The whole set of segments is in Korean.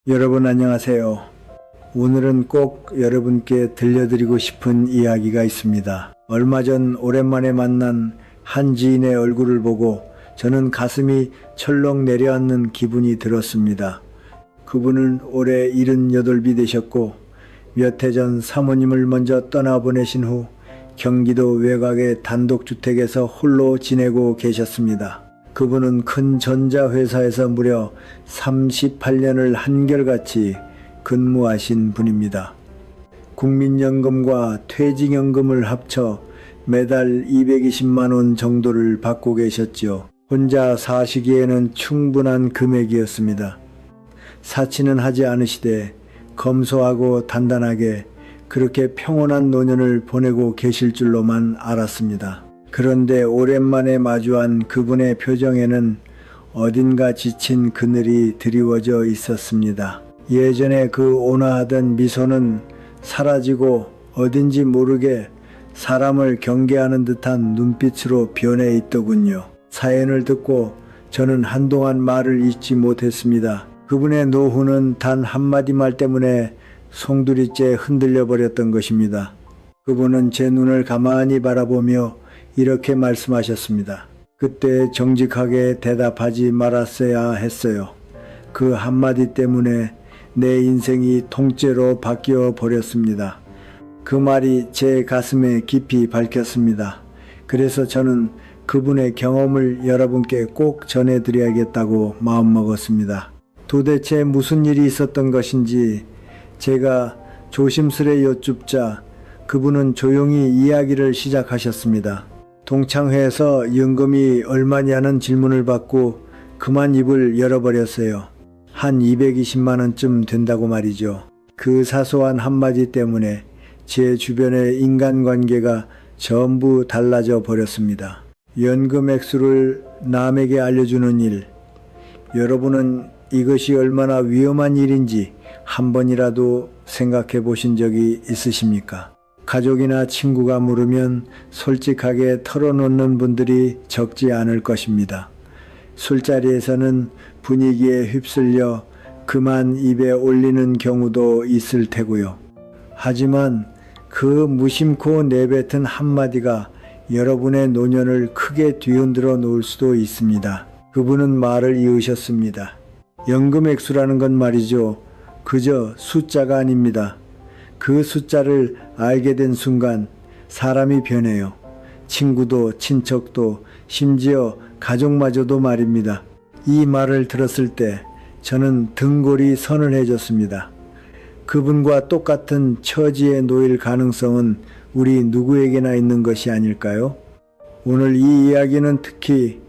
여러분 안녕하세요. 오늘은 꼭 여러분께 들려드리고 싶은 이야기가 있습니다. 얼마 전 오랜만에 만난 한 지인의 얼굴을 보고 저는 가슴이 철렁 내려앉는 기분이 들었습니다. 그분은 올해 78이 되셨고 몇 해 전 사모님을 먼저 떠나보내신 후 경기도 외곽의 단독주택에서 홀로 지내고 계셨습니다. 그분은 큰 전자회사에서 무려 38년을 한결같이 근무하신 분입니다. 국민연금과 퇴직연금을 합쳐 매달 220만 원 정도를 받고 계셨죠. 혼자 사시기에는 충분한 금액이었습니다. 사치는 하지 않으시되 검소하고 단단하게 그렇게 평온한 노년을 보내고 계실 줄로만 알았습니다. 그런데 오랜만에 마주한 그분의 표정에는 어딘가 지친 그늘이 드리워져 있었습니다. 예전에 그 온화하던 미소는 사라지고 어딘지 모르게 사람을 경계하는 듯한 눈빛으로 변해 있더군요. 사연을 듣고 저는 한동안 말을 잇지 못했습니다. 그분의 노후는 단 한마디 말 때문에 송두리째 흔들려 버렸던 것입니다. 그분은 제 눈을 가만히 바라보며 이렇게 말씀하셨습니다. 그때 정직하게 대답하지 말았어야 했어요. 그 한마디 때문에 내 인생이 통째로 바뀌어 버렸습니다. 그 말이 제 가슴에 깊이 박혔습니다. 그래서 저는 그분의 경험을 여러분께 꼭 전해드려야겠다고 마음먹었습니다. 도대체 무슨 일이 있었던 것인지 제가 조심스레 여쭙자 그분은 조용히 이야기를 시작하셨습니다. 동창회에서 연금이 얼마냐는 질문을 받고 그만 입을 열어버렸어요. 한 220만 원쯤 된다고 말이죠. 그 사소한 한마디 때문에 제 주변의 인간관계가 전부 달라져 버렸습니다. 연금 액수를 남에게 알려주는 일, 여러분은 이것이 얼마나 위험한 일인지 한 번이라도 생각해 보신 적이 있으십니까? 가족이나 친구가 물으면 솔직하게 털어놓는 분들이 적지 않을 것입니다. 술자리에서는 분위기에 휩쓸려 그만 입에 올리는 경우도 있을 테고요. 하지만 그 무심코 내뱉은 한마디가 여러분의 노년을 크게 뒤흔들어 놓을 수도 있습니다. 그분은 말을 이으셨습니다. 연금 액수라는 건 말이죠. 그저 숫자가 아닙니다. 그 숫자를 알게 된 순간 사람이 변해요. 친구도 친척도 심지어 가족마저도 말입니다. 이 말을 들었을 때 저는 등골이 서늘해졌습니다. 그분과 똑같은 처지에 놓일 가능성은 우리 누구에게나 있는 것이 아닐까요? 오늘 이 이야기는 특히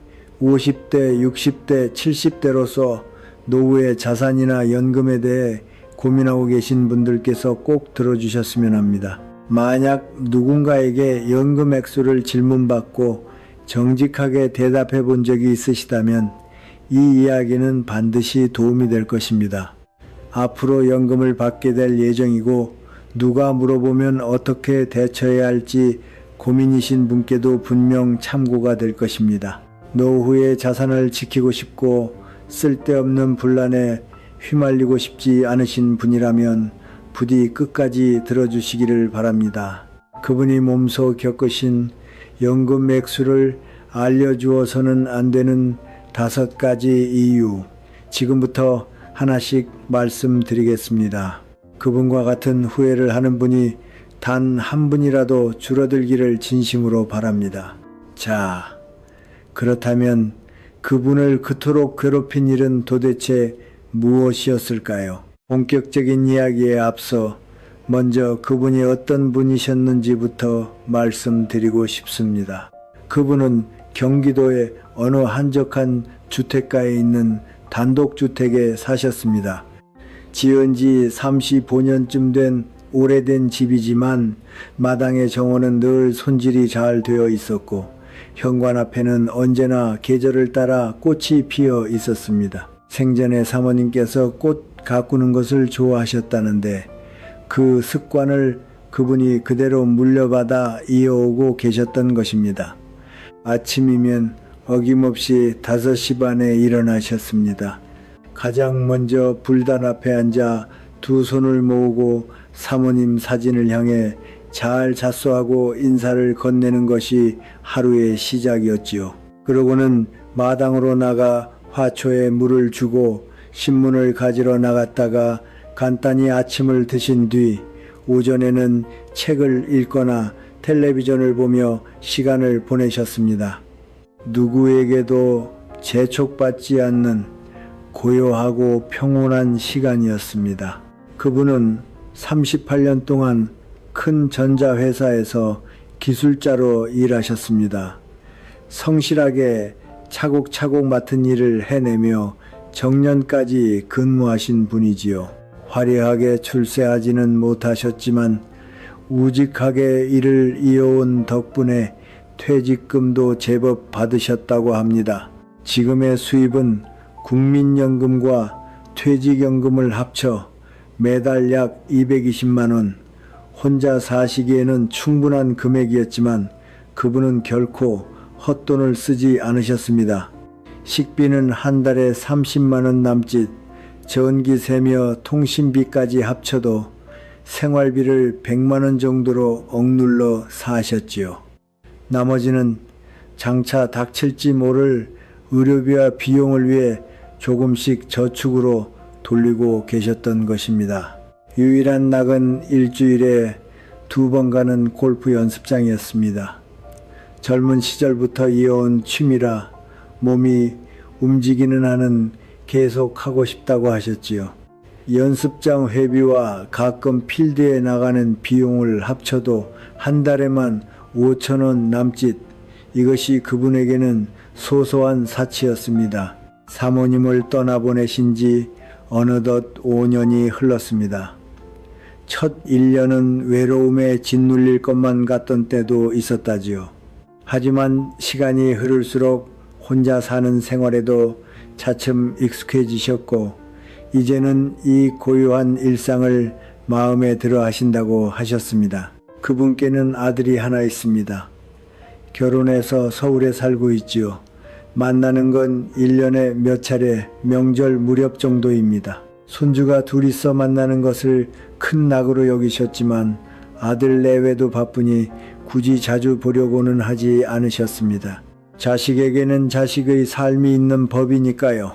50대, 60대, 70대로서 노후의 자산이나 연금에 대해 고민하고 계신 분들께서 꼭 들어주셨으면 합니다. 만약 누군가에게 연금 액수를 질문받고 정직하게 대답해 본 적이 있으시다면 이 이야기는 반드시 도움이 될 것입니다. 앞으로 연금을 받게 될 예정이고 누가 물어보면 어떻게 대처해야 할지 고민이신 분께도 분명 참고가 될 것입니다. 노후의 자산을 지키고 싶고 쓸데없는 분란에 휘말리고 싶지 않으신 분이라면 부디 끝까지 들어주시기를 바랍니다. 그분이 몸소 겪으신 연금 액수를 알려주어서는 안 되는 5가지 이유, 지금부터 하나씩 말씀드리겠습니다. 그분과 같은 후회를 하는 분이 단 한 분이라도 줄어들기를 진심으로 바랍니다. 자, 그렇다면 그분을 그토록 괴롭힌 일은 도대체 무엇이었을까요? 본격적인 이야기에 앞서 먼저 그분이 어떤 분이셨는지부터 말씀드리고 싶습니다. 그분은 경기도의 어느 한적한 주택가에 있는 단독주택에 사셨습니다. 지은 지 35년쯤 된 오래된 집이지만 마당의 정원은 늘 손질이 잘 되어 있었고 현관 앞에는 언제나 계절을 따라 꽃이 피어 있었습니다. 생전에 사모님께서 꽃 가꾸는 것을 좋아하셨다는데 그 습관을 그분이 그대로 물려받아 이어오고 계셨던 것입니다. 아침이면 어김없이 5시 반에 일어나셨습니다. 가장 먼저 불단 앞에 앉아 두 손을 모으고 사모님 사진을 향해 잘 잤소하고 인사를 건네는 것이 하루의 시작이었지요. 그러고는 마당으로 나가 화초에 물을 주고 신문을 가지러 나갔다가 간단히 아침을 드신 뒤 오전에는 책을 읽거나 텔레비전을 보며 시간을 보내셨습니다. 누구에게도 재촉받지 않는 고요하고 평온한 시간이었습니다. 그분은 38년 동안 큰 전자회사에서 기술자로 일하셨습니다. 성실하게 차곡차곡 맡은 일을 해내며 정년까지 근무하신 분이지요. 화려하게 출세하지는 못하셨지만 우직하게 일을 이어온 덕분에 퇴직금도 제법 받으셨다고 합니다. 지금의 수입은 국민연금과 퇴직연금을 합쳐 매달 약 220만 원, 혼자 사시기에는 충분한 금액이었지만 그분은 결코 헛돈을 쓰지 않으셨습니다. 식비는 한 달에 30만 원 남짓, 전기세며 통신비까지 합쳐도 생활비를 100만 원 정도로 억눌러 사셨지요. 나머지는 장차 닥칠지 모를 의료비와 비용을 위해 조금씩 저축으로 돌리고 계셨던 것입니다. 유일한 낙은 일주일에 2번 가는 골프 연습장이었습니다. 젊은 시절부터 이어온 취미라 몸이 움직이는 한은 계속 하고 싶다고 하셨지요. 연습장 회비와 가끔 필드에 나가는 비용을 합쳐도 한 달에만 5천 원 남짓, 이것이 그분에게는 소소한 사치였습니다. 사모님을 떠나보내신 지 어느덧 5년이 흘렀습니다. 첫 1년은 외로움에 짓눌릴 것만 같던 때도 있었다지요. 하지만 시간이 흐를수록 혼자 사는 생활에도 차츰 익숙해지셨고 이제는 이 고요한 일상을 마음에 들어 하신다고 하셨습니다. 그분께는 아들이 하나 있습니다. 결혼해서 서울에 살고 있지요. 만나는 건 1년에 몇 차례 명절 무렵 정도입니다. 손주가 둘이서 만나는 것을 큰 낙으로 여기셨지만 아들 내외도 바쁘니 굳이 자주 보려고는 하지 않으셨습니다. 자식에게는 자식의 삶이 있는 법이니까요.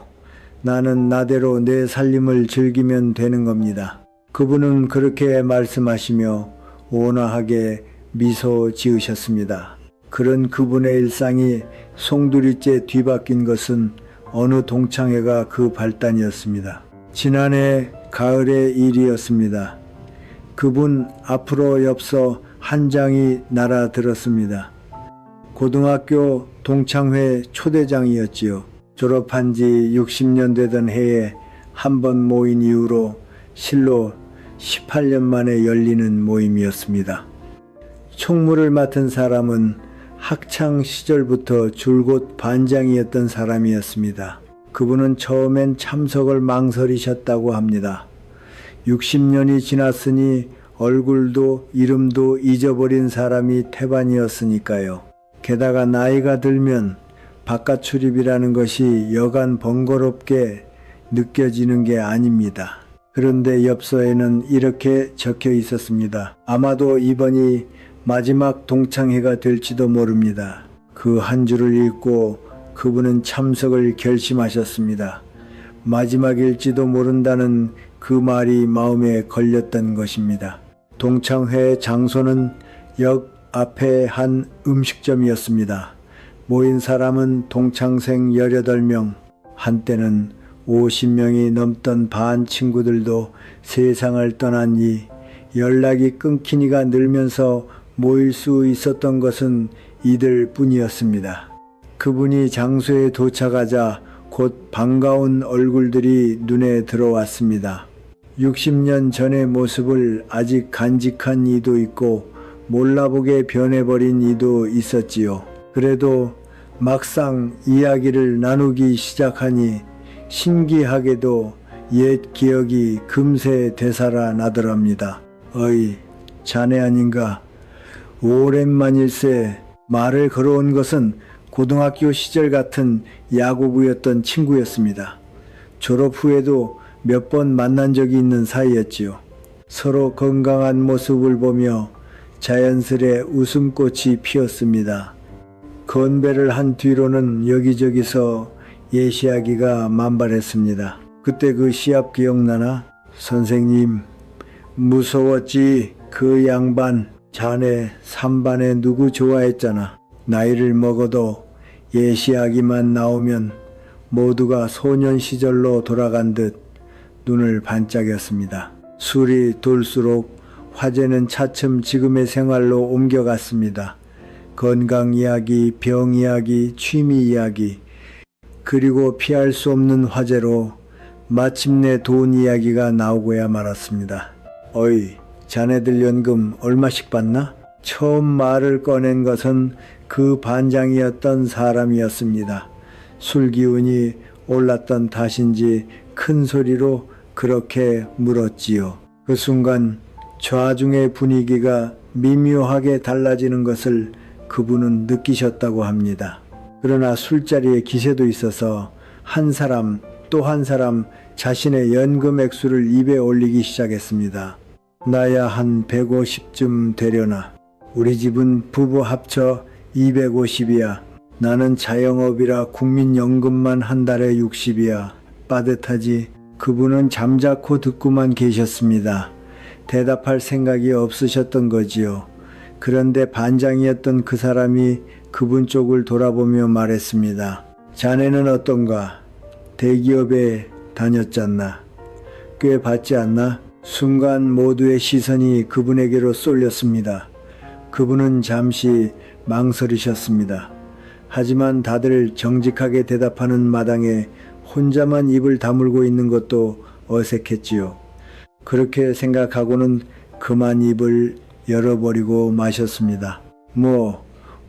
나는 나대로 내 살림을 즐기면 되는 겁니다. 그분은 그렇게 말씀하시며 온화하게 미소 지으셨습니다. 그런 그분의 일상이 송두리째 뒤바뀐 것은 어느 동창회가 그 발단이었습니다. 지난해 가을의 일이었습니다. 그분 앞으로 엽서 한 장이 날아들었습니다. 고등학교 동창회 초대장이었지요. 졸업한 지 60년 되던 해에 한 번 모인 이후로 실로 18년 만에 열리는 모임이었습니다. 총무를 맡은 사람은 학창 시절부터 줄곧 반장이었던 사람이었습니다. 그분은 처음엔 참석을 망설이셨다고 합니다. 60년이 지났으니 얼굴도 이름도 잊어버린 사람이 태반이었으니까요. 게다가 나이가 들면 바깥 출입이라는 것이 여간 번거롭게 느껴지는 게 아닙니다. 그런데 엽서에는 이렇게 적혀 있었습니다. 아마도 이번이 마지막 동창회가 될지도 모릅니다. 그 한 줄을 읽고 그분은 참석을 결심하셨습니다. 마지막일지도 모른다는 그 말이 마음에 걸렸던 것입니다. 동창회 장소는 역 앞에 한 음식점이었습니다. 모인 사람은 동창생 18명, 한때는 50명이 넘던 반 친구들도 세상을 떠나니 연락이 끊기니가 늘면서 모일 수 있었던 것은 이들 뿐이었습니다. 그분이 장소에 도착하자 곧 반가운 얼굴들이 눈에 들어왔습니다. 60년 전의 모습을 아직 간직한 이도 있고 몰라보게 변해버린 이도 있었지요. 그래도 막상 이야기를 나누기 시작하니 신기하게도 옛 기억이 금세 되살아나더랍니다. 어이, 자네 아닌가? 오랜만일세. 말을 걸어온 것은 고등학교 시절 같은 야구부였던 친구였습니다. 졸업 후에도 몇 번 만난 적이 있는 사이였지요. 서로 건강한 모습을 보며 자연스레 웃음꽃이 피었습니다. 건배를 한 뒤로는 여기저기서 예시하기가 만발했습니다. 그때 그 시합 기억나나? 선생님, 무서웠지. 그 양반, 자네 3반에 누구 좋아했잖아. 나이를 먹어도 예시하기만 나오면 모두가 소년 시절로 돌아간 듯 눈을 반짝였습니다. 술이 돌수록 화제는 차츰 지금의 생활로 옮겨갔습니다. 건강 이야기, 병 이야기, 취미 이야기, 그리고 피할 수 없는 화제로 마침내 돈 이야기가 나오고야 말았습니다. 어이, 자네들 연금 얼마씩 받나? 처음 말을 꺼낸 것은 그 반장이었던 사람이었습니다. 술 기운이 올랐던 탓인지 큰 소리로 그렇게 물었지요. 그 순간 좌중의 분위기가 미묘하게 달라지는 것을 그분은 느끼셨다고 합니다. 그러나 술자리에 기세도 있어서 한 사람 또 한 사람 자신의 연금 액수를 입에 올리기 시작했습니다. 나야 한 150쯤 되려나. 우리 집은 부부 합쳐 250이야. 나는 자영업이라 국민연금만 한 달에 60이야. 빠듯하지? 그분은 잠자코 듣고만 계셨습니다. 대답할 생각이 없으셨던 거지요. 그런데 반장이었던 그 사람이 그분 쪽을 돌아보며 말했습니다. 자네는 어떤가? 대기업에 다녔잖나. 꽤 받지 않나? 순간 모두의 시선이 그분에게로 쏠렸습니다. 그분은 잠시 망설이셨습니다. 하지만 다들 정직하게 대답하는 마당에 혼자만 입을 다물고 있는 것도 어색했지요. 그렇게 생각하고는 그만 입을 열어버리고 마셨습니다.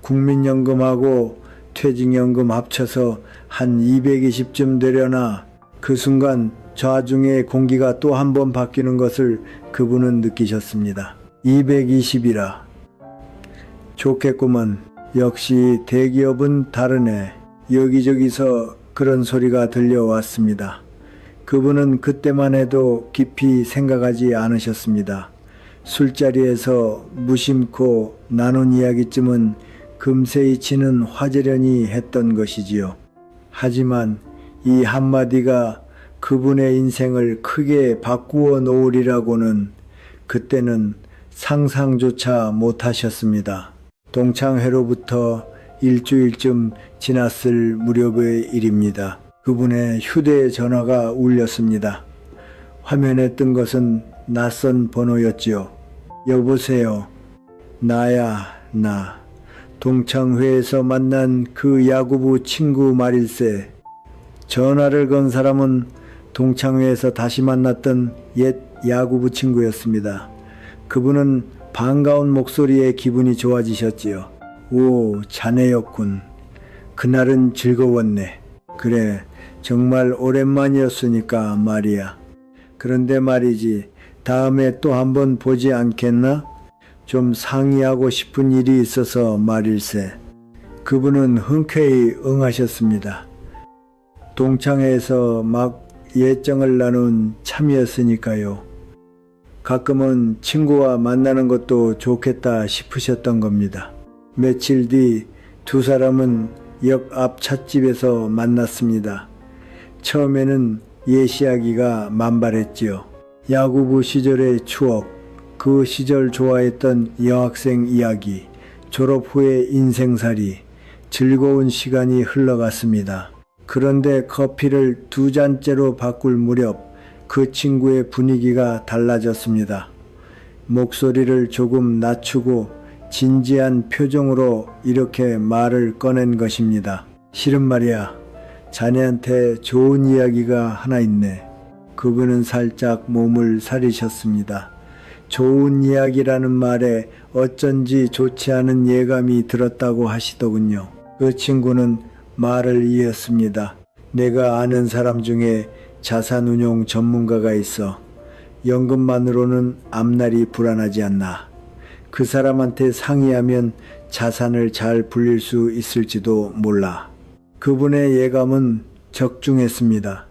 국민연금하고 퇴직연금 합쳐서 한 220쯤 되려나. 그 순간 좌중의 공기가 또 한 번 바뀌는 것을 그분은 느끼셨습니다. 220이라. 좋겠구먼. 역시 대기업은 다르네. 여기저기서 그런 소리가 들려왔습니다. 그분은 그때만 해도 깊이 생각하지 않으셨습니다. 술자리에서 무심코 나눈 이야기쯤은 금세 잊히는 화제련이 했던 것이지요. 하지만 이 한마디가 그분의 인생을 크게 바꾸어 놓으리라고는 그때는 상상조차 못하셨습니다. 동창회로부터 일주일쯤 지났을 무렵의 일입니다. 그분의 휴대전화가 울렸습니다. 화면에 뜬 것은 낯선 번호였지요. 여보세요. 나야, 나. 동창회에서 만난 그 야구부 친구 말일세. 전화를 건 사람은 동창회에서 다시 만났던 옛 야구부 친구였습니다. 그분은 반가운 목소리에 기분이 좋아지셨지요. 오, 자네였군. 그날은 즐거웠네. 그래, 정말 오랜만이었으니까 말이야. 그런데 말이지, 다음에 또 한번 보지 않겠나? 좀 상의하고 싶은 일이 있어서 말일세. 그분은 흔쾌히 응하셨습니다. 동창회에서 막 예정을 나눈 참이었으니까요. 가끔은 친구와 만나는 것도 좋겠다 싶으셨던 겁니다. 며칠 뒤 두 사람은 역 앞 찻집에서 만났습니다. 처음에는 예시하기가 만발했지요. 야구부 시절의 추억, 그 시절 좋아했던 여학생 이야기, 졸업 후의 인생살이, 즐거운 시간이 흘러갔습니다. 그런데 커피를 2잔째로 바꿀 무렵 그 친구의 분위기가 달라졌습니다. 목소리를 조금 낮추고 진지한 표정으로 이렇게 말을 꺼낸 것입니다. 실은 말이야, 자네한테 좋은 이야기가 하나 있네. 그분은 살짝 몸을 사리셨습니다. 좋은 이야기라는 말에 어쩐지 좋지 않은 예감이 들었다고 하시더군요. 그 친구는 말을 이었습니다. 내가 아는 사람 중에 자산운용 전문가가 있어. 연금만으로는 앞날이 불안하지 않나. 그 사람한테 상의하면 자산을 잘 불릴 수 있을지도 몰라. 그분의 예감은 적중했습니다.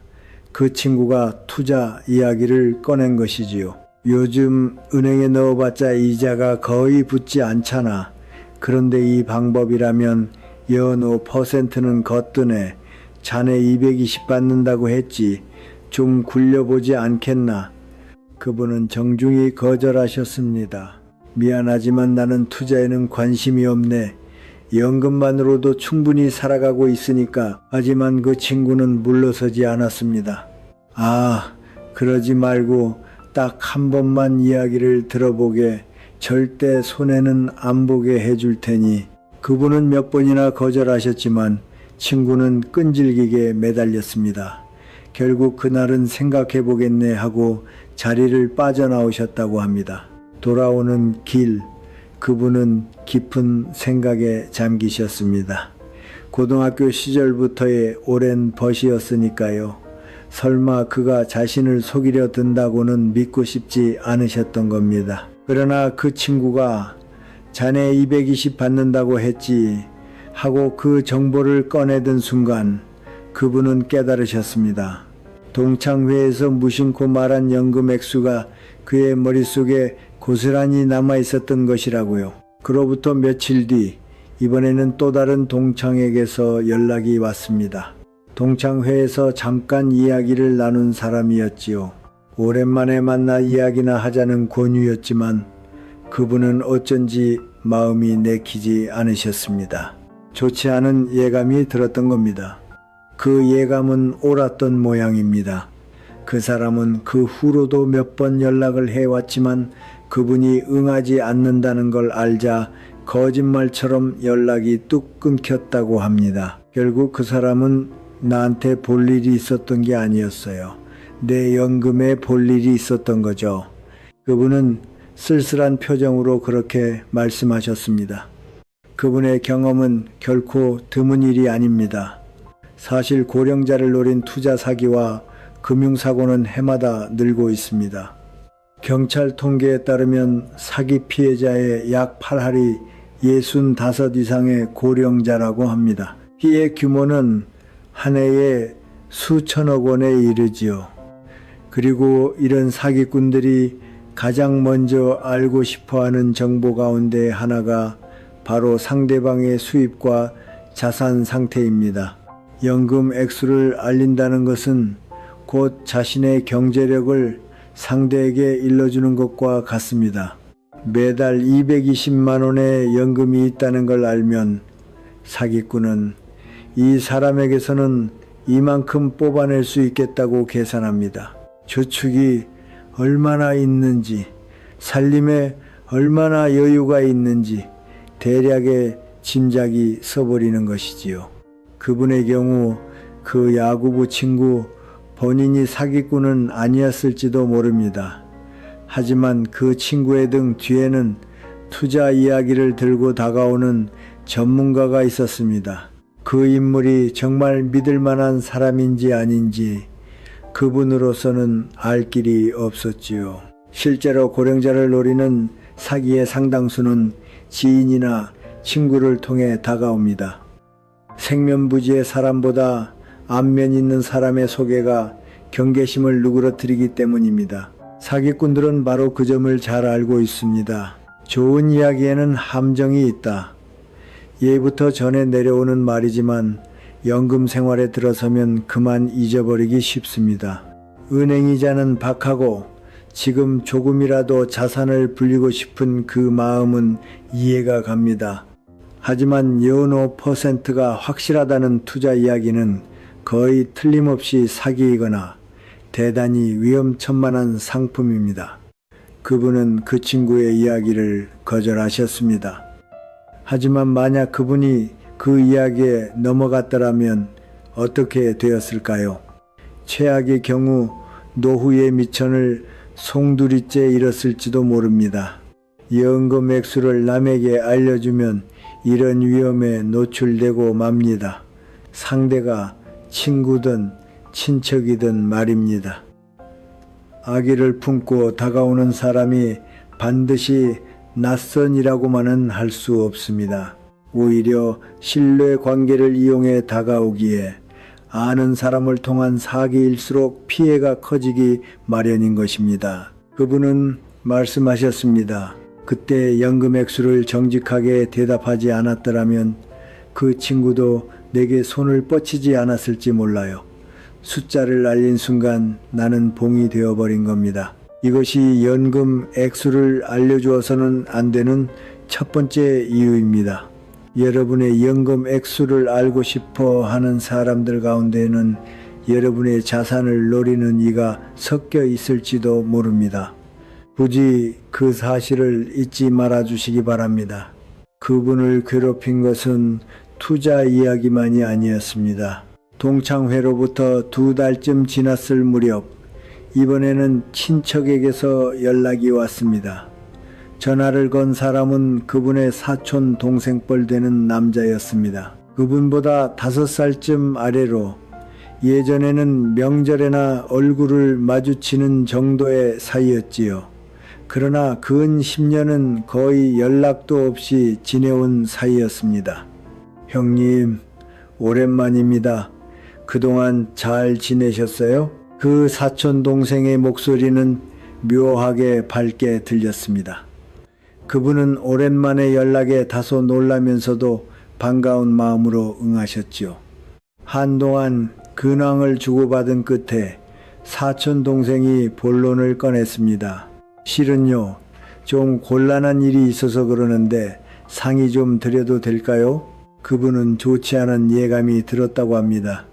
그 친구가 투자 이야기를 꺼낸 것이지요. 요즘 은행에 넣어봤자 이자가 거의 붙지 않잖아. 그런데 이 방법이라면 연호 퍼센트는 거뜬해. 자네 220 받는다고 했지. 좀 굴려보지 않겠나. 그분은 정중히 거절하셨습니다. 미안하지만 나는 투자에는 관심이 없네. 연금만으로도 충분히 살아가고 있으니까. 하지만 그 친구는 물러서지 않았습니다. 아, 그러지 말고 딱 한 번만 이야기를 들어보게. 절대 손해는 안 보게 해줄 테니. 그분은 몇 번이나 거절하셨지만 친구는 끈질기게 매달렸습니다. 결국 그날은 생각해보겠네 하고 자리를 빠져나오셨다고 합니다. 돌아오는 길, 그분은 깊은 생각에 잠기셨습니다. 고등학교 시절부터의 오랜 벗이었으니까요. 설마 그가 자신을 속이려 든다고는 믿고 싶지 않으셨던 겁니다. 그러나 그 친구가 자네 220 받는다고 했지 하고 그 정보를 꺼내든 순간 그분은 깨달으셨습니다. 동창회에서 무심코 말한 연금 액수가 그의 머릿속에 고스란히 남아있었던 것이라고요. 그로부터 며칠 뒤 이번에는 또 다른 동창에게서 연락이 왔습니다. 동창회에서 잠깐 이야기를 나눈 사람이었지요. 오랜만에 만나 이야기나 하자는 권유였지만 그분은 어쩐지 마음이 내키지 않으셨습니다. 좋지 않은 예감이 들었던 겁니다. 그 예감은 옳았던 모양입니다. 그 사람은 그 후로도 몇 번 연락을 해왔지만 그분이 응하지 않는다는 걸 알자 거짓말처럼 연락이 뚝 끊겼다고 합니다. 결국 그 사람은 나한테 볼 일이 있었던 게 아니었어요. 내 연금에 볼 일이 있었던 거죠. 그분은 쓸쓸한 표정으로 그렇게 말씀하셨습니다. 그분의 경험은 결코 드문 일이 아닙니다. 사실 고령자를 노린 투자 사기와 금융사고는 해마다 늘고 있습니다. 경찰 통계에 따르면 사기 피해자의 약 8할이 65 이상의 고령자라고 합니다. 피해 규모는 한 해에 수천억 원에 이르지요. 그리고 이런 사기꾼들이 가장 먼저 알고 싶어하는 정보 가운데 하나가 바로 상대방의 수입과 자산 상태입니다. 연금 액수를 알린다는 것은 곧 자신의 경제력을 상대에게 일러주는 것과 같습니다. 매달 220만 원의 연금이 있다는 걸 알면 사기꾼은 이 사람에게서는 이만큼 뽑아낼 수 있겠다고 계산합니다. 저축이 얼마나 있는지, 살림에 얼마나 여유가 있는지 대략의 짐작이 서버리는 것이지요. 그분의 경우 그 야구부 친구 본인이 사기꾼은 아니었을지도 모릅니다. 하지만 그 친구의 등 뒤에는 투자 이야기를 들고 다가오는 전문가가 있었습니다. 그 인물이 정말 믿을 만한 사람인지 아닌지 그분으로서는 알 길이 없었지요. 실제로 고령자를 노리는 사기의 상당수는 지인이나 친구를 통해 다가옵니다. 생면부지의 사람보다 안면 있는 사람의 소개가 경계심을 누그러뜨리기 때문입니다. 사기꾼들은 바로 그 점을 잘 알고 있습니다. 좋은 이야기에는 함정이 있다. 예부터 전해 내려오는 말이지만 연금 생활에 들어서면 그만 잊어버리기 쉽습니다. 은행이자는 박하고 지금 조금이라도 자산을 불리고 싶은 그 마음은 이해가 갑니다. 하지만 연호 퍼센트가 확실하다는 투자 이야기는 거의 틀림없이 사기이거나 대단히 위험천만한 상품입니다. 그분은 그 친구의 이야기를 거절하셨습니다. 하지만 만약 그분이 그 이야기에 넘어갔더라면 어떻게 되었을까요? 최악의 경우 노후의 미천을 송두리째 잃었을지도 모릅니다. 연금 액수를 남에게 알려주면 이런 위험에 노출되고 맙니다. 상대가 친구든 친척이든 말입니다. 아기를 품고 다가오는 사람이 반드시 낯선이라고만은 할 수 없습니다. 오히려 신뢰 관계를 이용해 다가오기에 아는 사람을 통한 사기일수록 피해가 커지기 마련인 것입니다. 그분은 말씀하셨습니다. 그때 연금 액수를 정직하게 대답하지 않았더라면 그 친구도 내게 손을 뻗치지 않았을지 몰라요. 숫자를 알린 순간 나는 봉이 되어버린 겁니다. 이것이 연금 액수를 알려주어서는 안 되는 첫 번째 이유입니다. 여러분의 연금 액수를 알고 싶어 하는 사람들 가운데는 여러분의 자산을 노리는 이가 섞여 있을지도 모릅니다. 부디 그 사실을 잊지 말아 주시기 바랍니다. 그분을 괴롭힌 것은 투자 이야기만이 아니었습니다. 동창회로부터 2달쯤 지났을 무렵 이번에는 친척에게서 연락이 왔습니다. 전화를 건 사람은 그분의 사촌 동생뻘 되는 남자였습니다. 그분보다 5살쯤 아래로 예전에는 명절에나 얼굴을 마주치는 정도의 사이였지요. 그러나 근 10년은 거의 연락도 없이 지내온 사이였습니다. 형님, 오랜만입니다. 그동안 잘 지내셨어요? 그 사촌 동생의 목소리는 묘하게 밝게 들렸습니다. 그분은 오랜만에 연락에 다소 놀라면서도 반가운 마음으로 응하셨지요. 한동안 근황을 주고받은 끝에 사촌 동생이 본론을 꺼냈습니다. 실은요, 좀 곤란한 일이 있어서 그러는데 상의 좀 드려도 될까요? 그분은 좋지 않은 예감이 들었다고 합니다.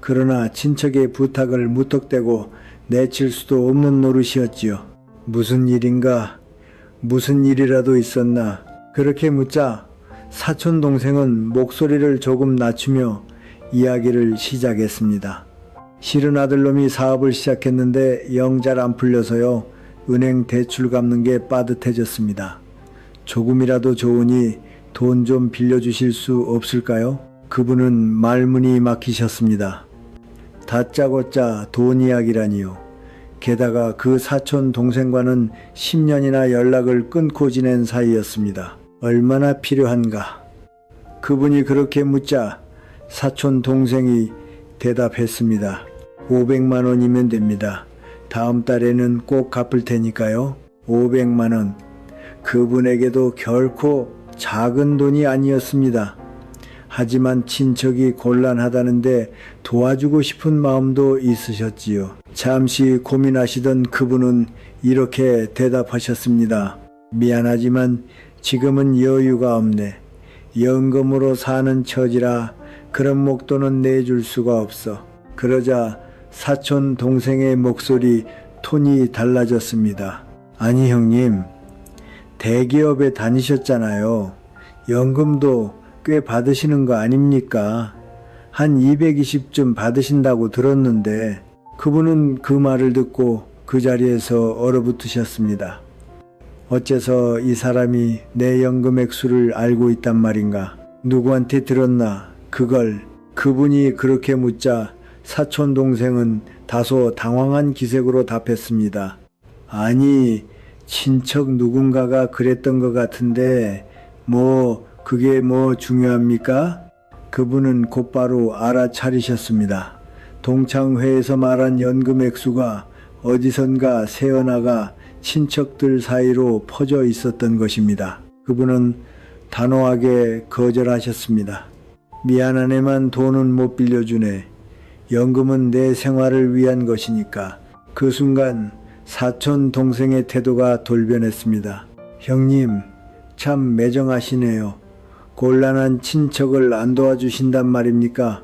그러나 친척의 부탁을 무턱대고 내칠 수도 없는 노릇이었지요. 무슨 일인가? 무슨 일이라도 있었나? 그렇게 묻자 사촌 동생은 목소리를 조금 낮추며 이야기를 시작했습니다. 실은 아들놈이 사업을 시작했는데 영 잘 안 풀려서요. 은행 대출 갚는 게 빠듯해졌습니다. 조금이라도 좋으니 돈 좀 빌려주실 수 없을까요? 그분은 말문이 막히셨습니다. 다짜고짜 돈 이야기라니요. 게다가 그 사촌 동생과는 10년이나 연락을 끊고 지낸 사이였습니다. 얼마나 필요한가? 그분이 그렇게 묻자 사촌 동생이 대답했습니다. 500만 원이면 됩니다. 다음 달에는 꼭 갚을 테니까요. 500만 원. 그분에게도 결코 작은 돈이 아니었습니다. 하지만 친척이 곤란하다는데 도와주고 싶은 마음도 있으셨지요. 잠시 고민하시던 그분은 이렇게 대답하셨습니다. 미안하지만 지금은 여유가 없네. 연금으로 사는 처지라 그런 목돈은 내줄 수가 없어. 그러자 사촌 동생의 목소리 톤이 달라졌습니다. 아니 형님, 대기업에 다니셨잖아요. 연금도 꽤 받으시는 거 아닙니까? 한 220쯤 받으신다고 들었는데. 그분은 그 말을 듣고 그 자리에서 얼어붙으셨습니다. 어째서 이 사람이 내 연금 액수를 알고 있단 말인가? 누구한테 들었나? 그걸. 그분이 그렇게 묻자 사촌 동생은 다소 당황한 기색으로 답했습니다. 아니, 친척 누군가가 그랬던 것 같은데 그게 중요합니까? 그분은 곧바로 알아차리셨습니다. 동창회에서 말한 연금 액수가 어디선가 새어나가 친척들 사이로 퍼져 있었던 것입니다. 그분은 단호하게 거절하셨습니다. 미안하네만 돈은 못 빌려주네. 연금은 내 생활을 위한 것이니까. 그 순간 사촌 동생의 태도가 돌변했습니다. 형님, 참 매정하시네요. 곤란한 친척을 안 도와주신단 말입니까?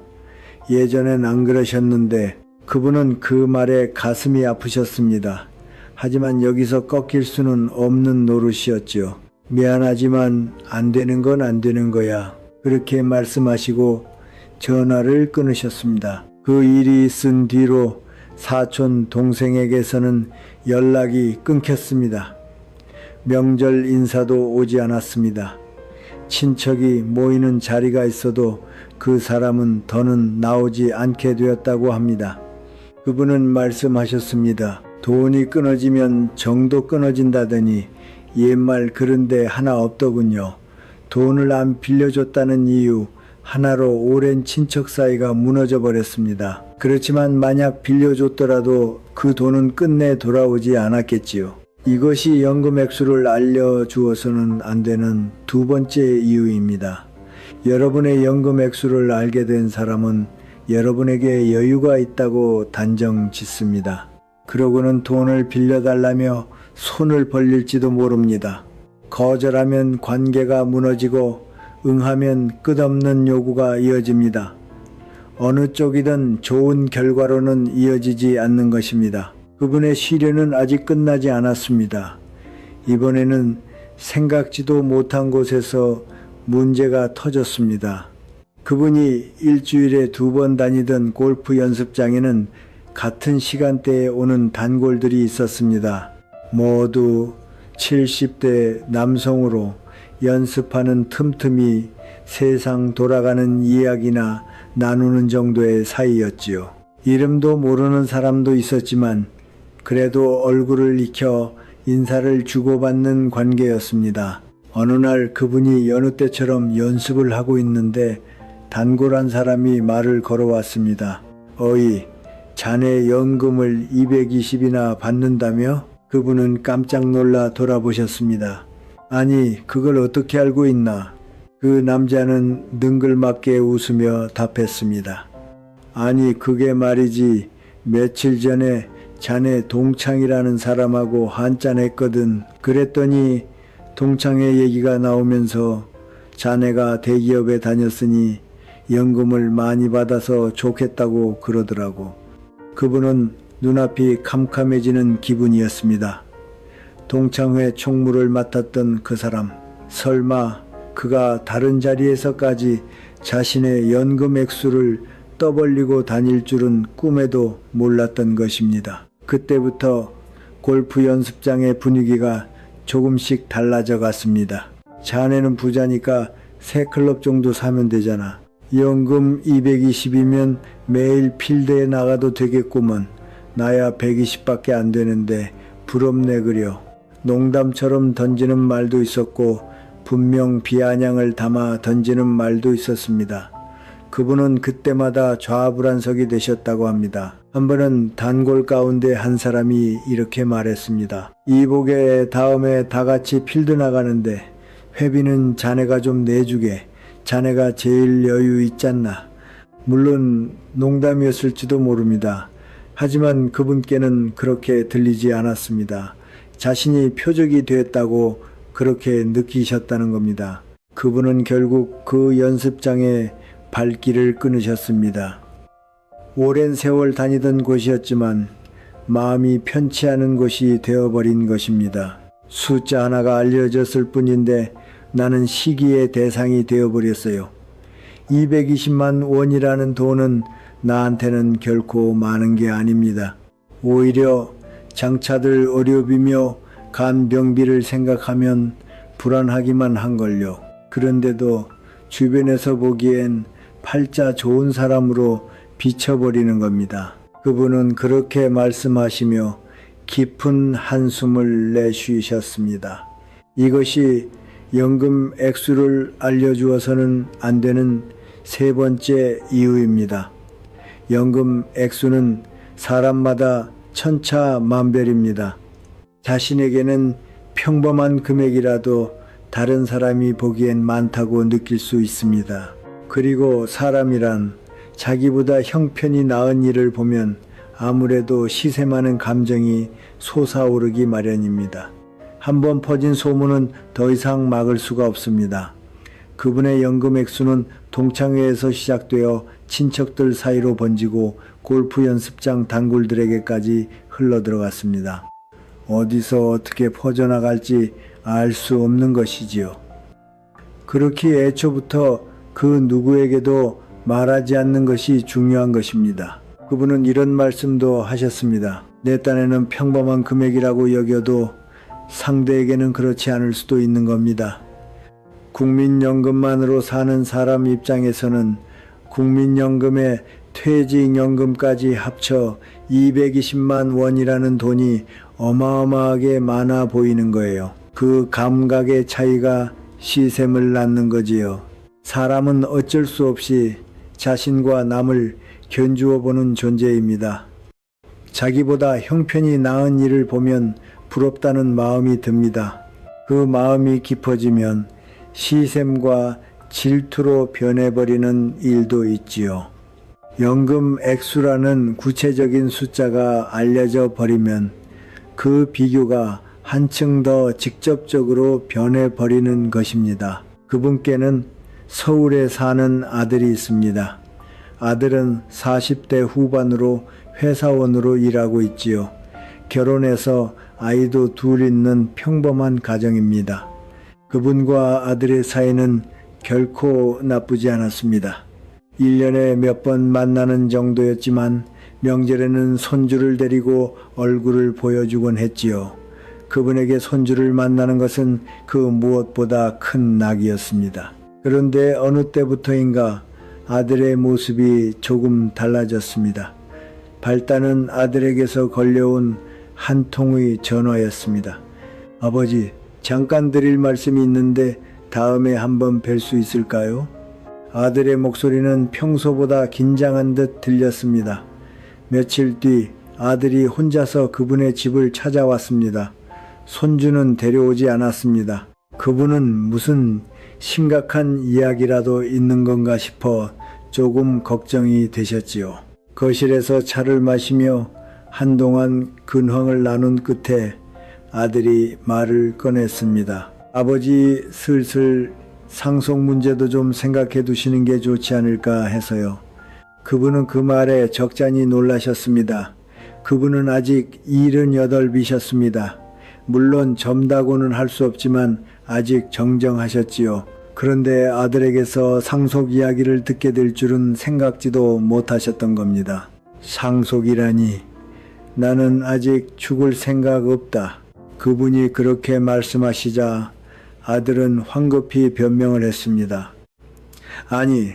예전엔 안 그러셨는데. 그분은 그 말에 가슴이 아프셨습니다. 하지만 여기서 꺾일 수는 없는 노릇이었죠. 미안하지만 안 되는 건 안 되는 거야. 그렇게 말씀하시고 전화를 끊으셨습니다. 그 일이 있은 뒤로 사촌 동생에게서는 연락이 끊겼습니다. 명절 인사도 오지 않았습니다. 친척이 모이는 자리가 있어도 그 사람은 더는 나오지 않게 되었다고 합니다. 그분은 말씀하셨습니다. 돈이 끊어지면 정도 끊어진다더니 옛말 그런데 하나 없더군요. 돈을 안 빌려줬다는 이유 하나로 오랜 친척 사이가 무너져 버렸습니다. 그렇지만 만약 빌려줬더라도 그 돈은 끝내 돌아오지 않았겠지요. 이것이 연금 액수를 알려주어서는 안 되는 두 번째 이유입니다. 여러분의 연금 액수를 알게 된 사람은 여러분에게 여유가 있다고 단정 짓습니다. 그러고는 돈을 빌려달라며 손을 벌릴지도 모릅니다. 거절하면 관계가 무너지고 응하면 끝없는 요구가 이어집니다. 어느 쪽이든 좋은 결과로는 이어지지 않는 것입니다. 그분의 시련은 아직 끝나지 않았습니다. 이번에는 생각지도 못한 곳에서 문제가 터졌습니다. 그분이 일주일에 2번 다니던 골프 연습장에는 같은 시간대에 오는 단골들이 있었습니다. 모두 70대 남성으로 연습하는 틈틈이 세상 돌아가는 이야기나 나누는 정도의 사이였지요. 이름도 모르는 사람도 있었지만 그래도 얼굴을 익혀 인사를 주고받는 관계였습니다. 어느 날 그분이 여느 때처럼 연습을 하고 있는데 단골 한 사람이 말을 걸어왔습니다. 어이, 자네 연금을 220이나 받는다며? 그분은 깜짝 놀라 돌아보셨습니다. 아니, 그걸 어떻게 알고 있나? 그 남자는 능글맞게 웃으며 답했습니다. 아니, 그게 말이지, 며칠 전에 자네 동창이라는 사람하고 한잔했거든. 그랬더니 동창회 얘기가 나오면서 자네가 대기업에 다녔으니 연금을 많이 받아서 좋겠다고 그러더라고. 그분은 눈앞이 캄캄해지는 기분이었습니다. 동창회 총무를 맡았던 그 사람, 설마 그가 다른 자리에서까지 자신의 연금 액수를 떠벌리고 다닐 줄은 꿈에도 몰랐던 것입니다. 그때부터 골프 연습장의 분위기가 조금씩 달라져 갔습니다. 자네는 부자니까 3클럽 정도 사면 되잖아. 연금 220이면 매일 필드에 나가도 되겠구먼. 나야 120밖에 안 되는데 부럽네 그려. 농담처럼 던지는 말도 있었고 분명 비아냥을 담아 던지는 말도 있었습니다. 그분은 그때마다 좌불안석이 되셨다고 합니다. 한 번은 단골 가운데 한 사람이 이렇게 말했습니다. 이보게 다음에 다 같이 필드 나가는데 회비는 자네가 좀 내주게. 자네가 제일 여유 있잖나. 물론 농담이었을지도 모릅니다. 하지만 그분께는 그렇게 들리지 않았습니다. 자신이 표적이 됐다고 그렇게 느끼셨다는 겁니다. 그분은 결국 그 연습장에 발길을 끊으셨습니다. 오랜 세월 다니던 곳이었지만 마음이 편치 않은 곳이 되어버린 것입니다. 숫자 하나가 알려졌을 뿐인데 나는 시기의 대상이 되어버렸어요. 220만 원이라는 돈은 나한테는 결코 많은 게 아닙니다. 오히려 장차들 의료비며 간병비를 생각하면 불안하기만 한걸요. 그런데도 주변에서 보기엔 팔자 좋은 사람으로 비춰버리는 겁니다. 그분은 그렇게 말씀하시며 깊은 한숨을 내쉬셨습니다. 이것이 연금 액수를 알려주어서는 안 되는 세 번째 이유입니다. 연금 액수는 사람마다 천차만별입니다. 자신에게는 평범한 금액이라도 다른 사람이 보기엔 많다고 느낄 수 있습니다. 그리고 사람이란 자기보다 형편이 나은 일을 보면 아무래도 시샘하는 감정이 솟아오르기 마련입니다. 한번 퍼진 소문은 더 이상 막을 수가 없습니다. 그분의 연금 액수는 동창회에서 시작되어 친척들 사이로 번지고 골프 연습장 단골들에게까지 흘러들어갔습니다. 어디서 어떻게 퍼져나갈지 알 수 없는 것이지요. 그렇기에 애초부터 그 누구에게도 말하지 않는 것이 중요한 것입니다. 그분은 이런 말씀도 하셨습니다. 내 딴에는 평범한 금액이라고 여겨도 상대에게는 그렇지 않을 수도 있는 겁니다. 국민연금만으로 사는 사람 입장에서는 국민연금에 퇴직연금까지 합쳐 220만 원이라는 돈이 어마어마하게 많아 보이는 거예요. 그 감각의 차이가 시샘을 낳는 거지요. 사람은 어쩔 수 없이 자신과 남을 견주어 보는 존재입니다. 자기보다 형편이 나은 일을 보면 부럽다는 마음이 듭니다. 그 마음이 깊어지면 시샘과 질투로 변해버리는 일도 있지요. 연금 액수라는 구체적인 숫자가 알려져 버리면 그 비교가 한층 더 직접적으로 변해버리는 것입니다. 그분께는 서울에 사는 아들이 있습니다. 아들은 40대 후반으로 회사원으로 일하고 있지요. 결혼해서 아이도 둘 있는 평범한 가정입니다. 그분과 아들의 사이는 결코 나쁘지 않았습니다. 1년에 몇 번 만나는 정도였지만 명절에는 손주를 데리고 얼굴을 보여주곤 했지요. 그분에게 손주를 만나는 것은 그 무엇보다 큰 낙이었습니다. 그런데 어느 때부터인가 아들의 모습이 조금 달라졌습니다. 발단은 아들에게서 걸려온 한 통의 전화였습니다. 아버지, 잠깐 드릴 말씀이 있는데 다음에 한번 뵐 수 있을까요? 아들의 목소리는 평소보다 긴장한 듯 들렸습니다. 며칠 뒤 아들이 혼자서 그분의 집을 찾아왔습니다. 손주는 데려오지 않았습니다. 그분은 무슨 심각한 이야기라도 있는 건가 싶어 조금 걱정이 되셨지요. 거실에서 차를 마시며 한동안 근황을 나눈 끝에 아들이 말을 꺼냈습니다. 아버지, 슬슬 상속 문제도 좀 생각해 두시는 게 좋지 않을까 해서요. 그분은 그 말에 적잖이 놀라셨습니다. 그분은 아직 78이셨습니다. 물론 젊다고는 할 수 없지만 아직 정정하셨지요. 그런데 아들에게서 상속 이야기를 듣게 될 줄은 생각지도 못하셨던 겁니다. 상속이라니, 나는 아직 죽을 생각 없다. 그분이 그렇게 말씀하시자 아들은 황급히 변명을 했습니다. 아니,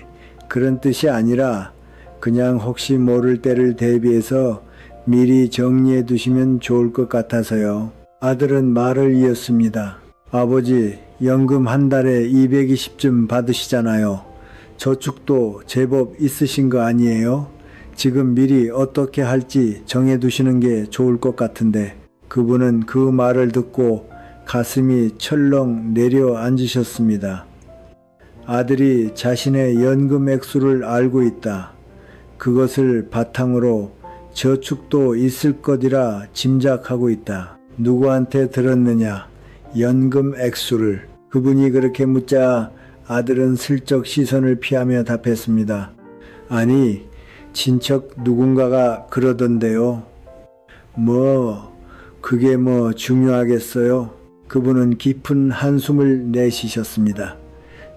그런 뜻이 아니라 그냥 혹시 모를 때를 대비해서 미리 정리해 두시면 좋을 것 같아서요. 아들은 말을 이었습니다. 아버지, 연금 한 달에 220쯤 받으시잖아요. 저축도 제법 있으신 거 아니에요? 지금 미리 어떻게 할지 정해 두시는 게 좋을 것 같은데. 그분은 그 말을 듣고 가슴이 철렁 내려앉으셨습니다. 아들이 자신의 연금 액수를 알고 있다. 그것을 바탕으로 저축도 있을 것이라 짐작하고 있다. 누구한테 들었느냐? 연금 액수를. 그분이 그렇게 묻자 아들은 슬쩍 시선을 피하며 답했습니다. 아니, 친척 누군가가 그러던데요. 그게 중요하겠어요? 그분은 깊은 한숨을 내쉬셨습니다.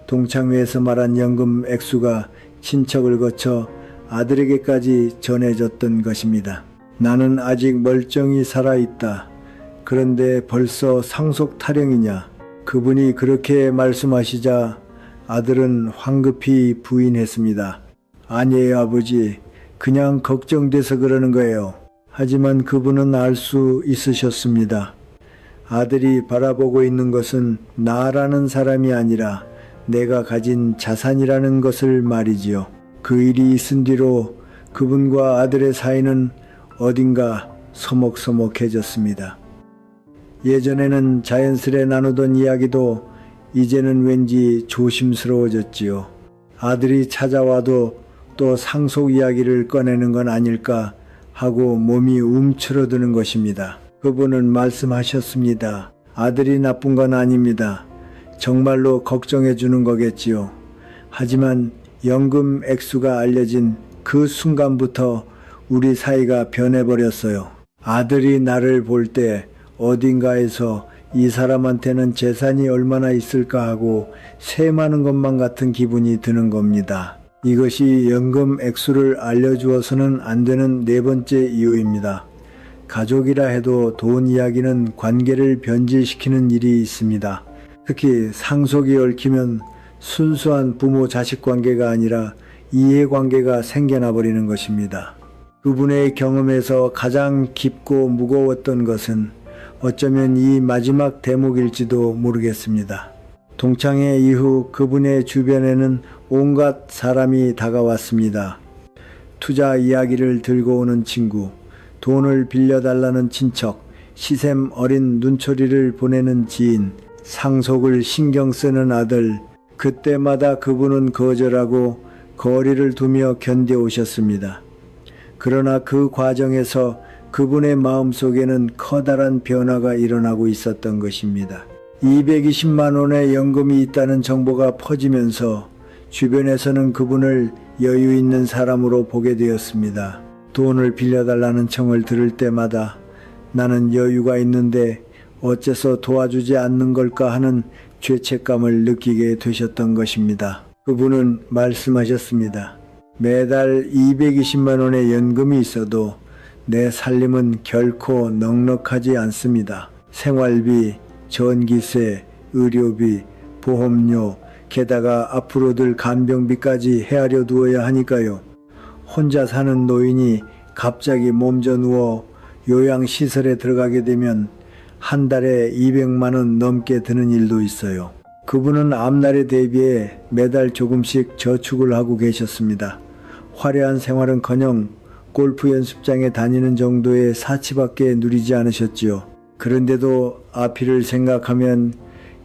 동창회에서 말한 연금 액수가 친척을 거쳐 아들에게까지 전해졌던 것입니다. 나는 아직 멀쩡히 살아있다. 그런데 벌써 상속 타령이냐? 그분이 그렇게 말씀하시자 아들은 황급히 부인했습니다. 아니에요, 아버지. 그냥 걱정돼서 그러는 거예요. 하지만 그분은 알 수 있으셨습니다. 아들이 바라보고 있는 것은 나라는 사람이 아니라 내가 가진 자산이라는 것을 말이지요. 그 일이 있은 뒤로 그분과 아들의 사이는 어딘가 서먹서먹해졌습니다. 예전에는 자연스레 나누던 이야기도 이제는 왠지 조심스러워졌지요. 아들이 찾아와도 또 상속 이야기를 꺼내는 건 아닐까 하고 몸이 움츠러드는 것입니다. 그분은 말씀하셨습니다. 아들이 나쁜 건 아닙니다. 정말로 걱정해 주는 거겠지요. 하지만 연금 액수가 알려진 그 순간부터 우리 사이가 변해버렸어요. 아들이 나를 볼 때 어딘가에서 이 사람한테는 재산이 얼마나 있을까 하고 셈하는 것만 같은 기분이 드는 겁니다. 이것이 연금 액수를 알려주어서는 안 되는 네 번째 이유입니다. 가족이라 해도 돈 이야기는 관계를 변질시키는 일이 있습니다. 특히 상속이 얽히면 순수한 부모-자식 관계가 아니라 이해관계가 생겨나 버리는 것입니다. 그분의 경험에서 가장 깊고 무거웠던 것은 어쩌면 이 마지막 대목일지도 모르겠습니다. 동창회 이후 그분의 주변에는 온갖 사람이 다가왔습니다. 투자 이야기를 들고 오는 친구, 돈을 빌려달라는 친척, 시샘 어린 눈초리를 보내는 지인, 상속을 신경 쓰는 아들, 그때마다 그분은 거절하고 거리를 두며 견뎌오셨습니다. 그러나 그 과정에서 그분의 마음속에는 커다란 변화가 일어나고 있었던 것입니다. 220만 원의 연금이 있다는 정보가 퍼지면서 주변에서는 그분을 여유 있는 사람으로 보게 되었습니다. 돈을 빌려달라는 청을 들을 때마다 나는 여유가 있는데 어째서 도와주지 않는 걸까 하는 죄책감을 느끼게 되셨던 것입니다. 그분은 말씀하셨습니다. 매달 220만 원의 연금이 있어도 내 살림은 결코 넉넉하지 않습니다. 생활비, 전기세, 의료비, 보험료, 게다가 앞으로 들 간병비까지 헤아려 두어야 하니까요. 혼자 사는 노인이 갑자기 몸져 누워 요양시설에 들어가게 되면 한 달에 200만 원 넘게 드는 일도 있어요. 그분은 앞날에 대비해 매달 조금씩 저축을 하고 계셨습니다. 화려한 생활은커녕 골프 연습장에 다니는 정도의 사치밖에 누리지 않으셨지요. 그런데도 앞일을 생각하면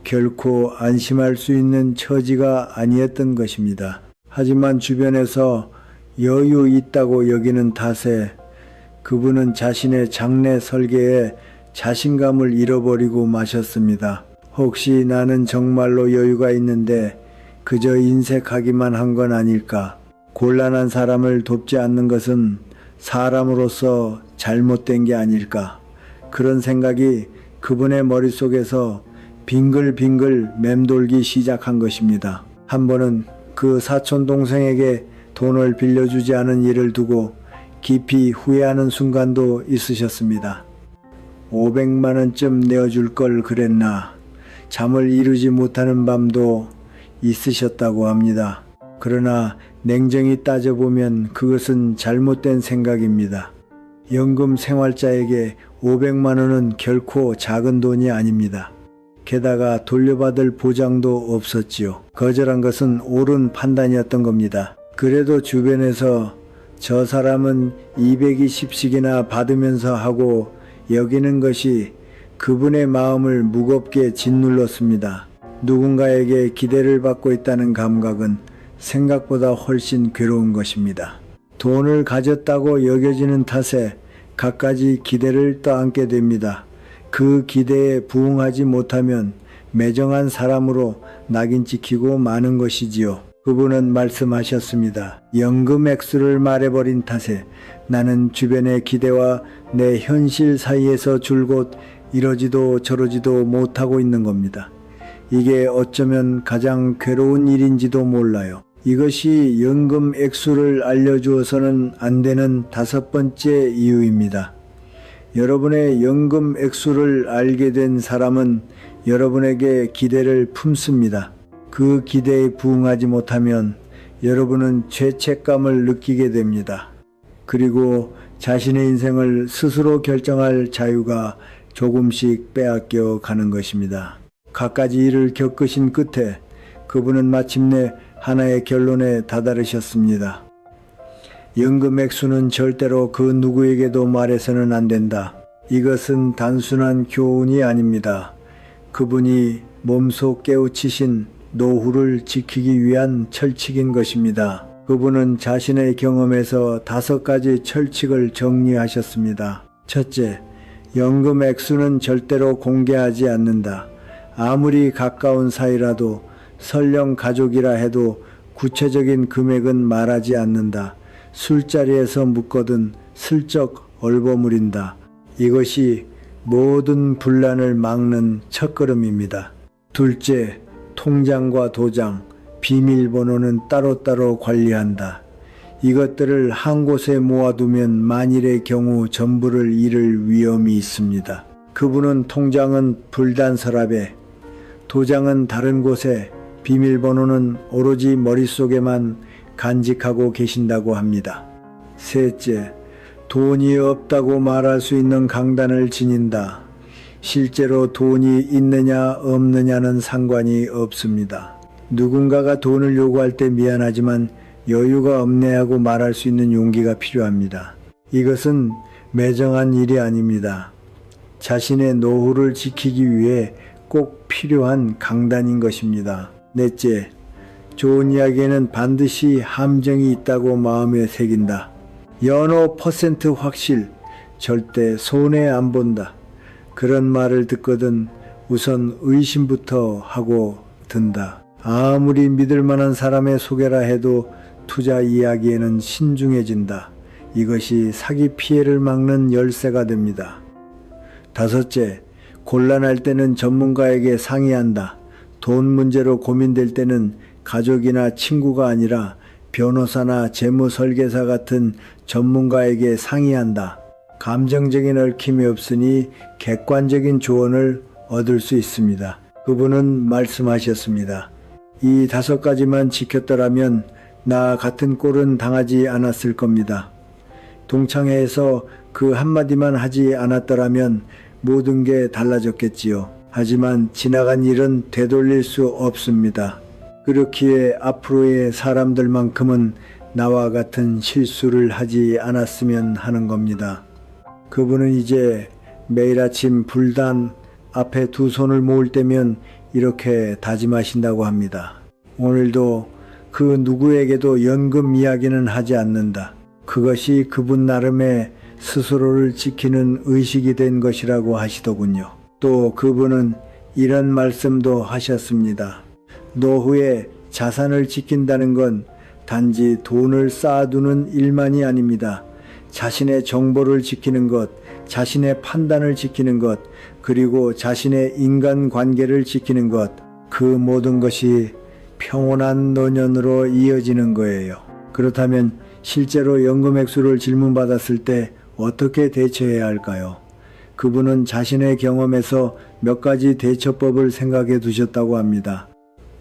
결코 안심할 수 있는 처지가 아니었던 것입니다. 하지만 주변에서 여유 있다고 여기는 탓에 그분은 자신의 장래 설계에 자신감을 잃어버리고 마셨습니다. 혹시 나는 정말로 여유가 있는데 그저 인색하기만 한 건 아닐까? 곤란한 사람을 돕지 않는 것은 사람으로서 잘못된 게 아닐까? 그런 생각이 그분의 머릿속에서 빙글빙글 맴돌기 시작한 것입니다. 한 번은 그 사촌 동생에게 돈을 빌려주지 않은 일을 두고 깊이 후회하는 순간도 있으셨습니다. 500만 원쯤 내어줄 걸 그랬나. 잠을 이루지 못하는 밤도 있으셨다고 합니다. 그러나 냉정히 따져보면 그것은 잘못된 생각입니다. 연금 생활자에게 500만 원은 결코 작은 돈이 아닙니다. 게다가 돌려받을 보장도 없었지요. 거절한 것은 옳은 판단이었던 겁니다. 그래도 주변에서 저 사람은 220씩이나 받으면서 하고 여기는 것이 그분의 마음을 무겁게 짓눌렀습니다. 누군가에게 기대를 받고 있다는 감각은 생각보다 훨씬 괴로운 것입니다. 돈을 가졌다고 여겨지는 탓에 갖가지 기대를 떠안게 됩니다. 그 기대에 부응하지 못하면 매정한 사람으로 낙인 찍히고 마는 것이지요. 그분은 말씀하셨습니다. 연금 액수를 말해버린 탓에 나는 주변의 기대와 내 현실 사이에서 줄곧 이러지도 저러지도 못하고 있는 겁니다. 이게 어쩌면 가장 괴로운 일인지도 몰라요. 이것이 연금 액수를 알려주어서는 안 되는 5번째 이유입니다. 여러분의 연금 액수를 알게 된 사람은 여러분에게 기대를 품습니다. 그 기대에 부응하지 못하면 여러분은 죄책감을 느끼게 됩니다. 그리고 자신의 인생을 스스로 결정할 자유가 조금씩 빼앗겨 가는 것입니다. 갖가지 일을 겪으신 끝에 그분은 마침내 하나의 결론에 다다르셨습니다. 연금 액수는 절대로 그 누구에게도 말해서는 안 된다. 이것은 단순한 교훈이 아닙니다. 그분이 몸소 깨우치신 노후를 지키기 위한 철칙인 것입니다. 그분은 자신의 경험에서 5가지 철칙을 정리하셨습니다. 첫째, 연금 액수는 절대로 공개하지 않는다. 아무리 가까운 사이라도 설령 가족이라 해도 구체적인 금액은 말하지 않는다. 술자리에서 묻거든 슬쩍 얼버무린다. 이것이 모든 분란을 막는 첫걸음입니다. 둘째, 통장과 도장, 비밀번호는 따로따로 관리한다. 이것들을 한 곳에 모아두면 만일의 경우 전부를 잃을 위험이 있습니다. 그분은 통장은 불단 서랍에, 도장은 다른 곳에, 비밀번호는 오로지 머릿속에만 간직하고 계신다고 합니다. 셋째, 돈이 없다고 말할 수 있는 강단을 지닌다. 실제로 돈이 있느냐 없느냐는 상관이 없습니다. 누군가가 돈을 요구할 때 미안하지만 여유가 없네 하고 말할 수 있는 용기가 필요합니다. 이것은 매정한 일이 아닙니다. 자신의 노후를 지키기 위해 꼭 필요한 강단인 것입니다. 넷째, 좋은 이야기에는 반드시 함정이 있다고 마음에 새긴다. 연호 % 확실, 절대 손해 안 본다. 그런 말을 듣거든 우선 의심부터 하고 든다. 아무리 믿을 만한 사람의 소개라 해도 투자 이야기에는 신중해진다. 이것이 사기 피해를 막는 열쇠가 됩니다. 다섯째, 곤란할 때는 전문가에게 상의한다. 돈 문제로 고민될 때는 가족이나 친구가 아니라 변호사나 재무설계사 같은 전문가에게 상의한다. 감정적인 얽힘이 없으니 객관적인 조언을 얻을 수 있습니다. 그분은 말씀하셨습니다. 이 5가지만 지켰더라면 나 같은 꼴은 당하지 않았을 겁니다. 동창회에서 그 한마디만 하지 않았더라면 모든 게 달라졌겠지요. 하지만 지나간 일은 되돌릴 수 없습니다. 그렇기에 앞으로의 사람들만큼은 나와 같은 실수를 하지 않았으면 하는 겁니다. 그분은 이제 매일 아침 불단 앞에 2 손을 모을 때면 이렇게 다짐하신다고 합니다. 오늘도 그 누구에게도 연금 이야기는 하지 않는다. 그것이 그분 나름의 스스로를 지키는 의식이 된 것이라고 하시더군요. 또 그분은 이런 말씀도 하셨습니다. 노후에 자산을 지킨다는 건 단지 돈을 쌓아두는 일만이 아닙니다. 자신의 정보를 지키는 것, 자신의 판단을 지키는 것, 그리고 자신의 인간관계를 지키는 것, 그 모든 것이 평온한 노년으로 이어지는 거예요. 그렇다면 실제로 연금 액수를 질문받았을 때 어떻게 대처해야 할까요? 그분은 자신의 경험에서 몇 가지 대처법을 생각해 두셨다고 합니다.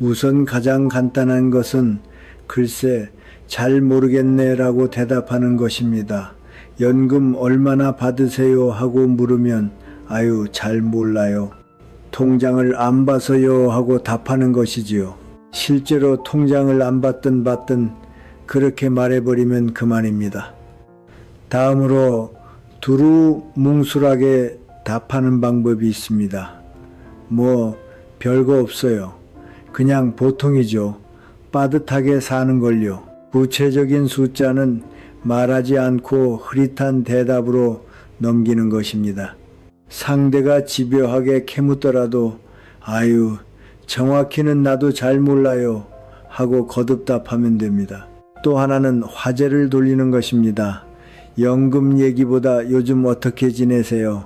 우선 가장 간단한 것은 글쎄 잘 모르겠네 라고 대답하는 것입니다. 연금 얼마나 받으세요 하고 물으면 아유 잘 몰라요. 통장을 안 봐서요 하고 답하는 것이지요. 실제로 통장을 안 받든 받든 그렇게 말해버리면 그만입니다. 다음으로 두루뭉술하게 답하는 방법이 있습니다. 뭐 별거 없어요. 그냥 보통이죠. 빠듯하게 사는 걸요. 구체적인 숫자는 말하지 않고 흐릿한 대답으로 넘기는 것입니다. 상대가 집요하게 캐묻더라도 아유 정확히는 나도 잘 몰라요 하고 거듭답하면 됩니다. 또 하나는 화제를 돌리는 것입니다. 연금 얘기보다 요즘 어떻게 지내세요?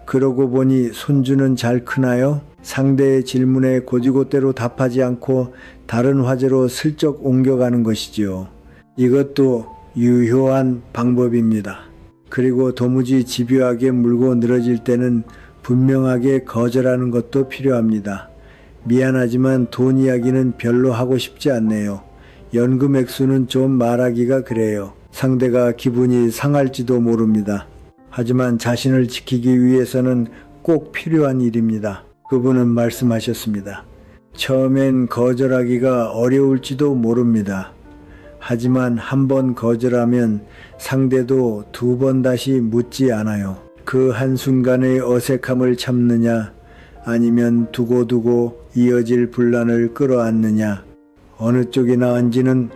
그러고 보니 손주는 잘 크나요? 상대의 질문에 곧이곧대로 답하지 않고 다른 화제로 슬쩍 옮겨가는 것이지요. 이것도 유효한 방법입니다. 그리고 도무지 집요하게 물고 늘어질 때는 분명하게 거절하는 것도 필요합니다. 미안하지만 돈 이야기는 별로 하고 싶지 않네요. 연금 액수는 좀 말하기가 그래요. 상대가 기분이 상할지도 모릅니다. 하지만 자신을 지키기 위해서는 꼭 필요한 일입니다. 그분은 말씀하셨습니다. 처음엔 거절하기가 어려울지도 모릅니다. 하지만 한 번 거절하면 상대도 2번 다시 묻지 않아요. 그 한순간의 어색함을 참느냐 아니면 두고두고 이어질 분란을 끌어안느냐 어느 쪽이 나은지는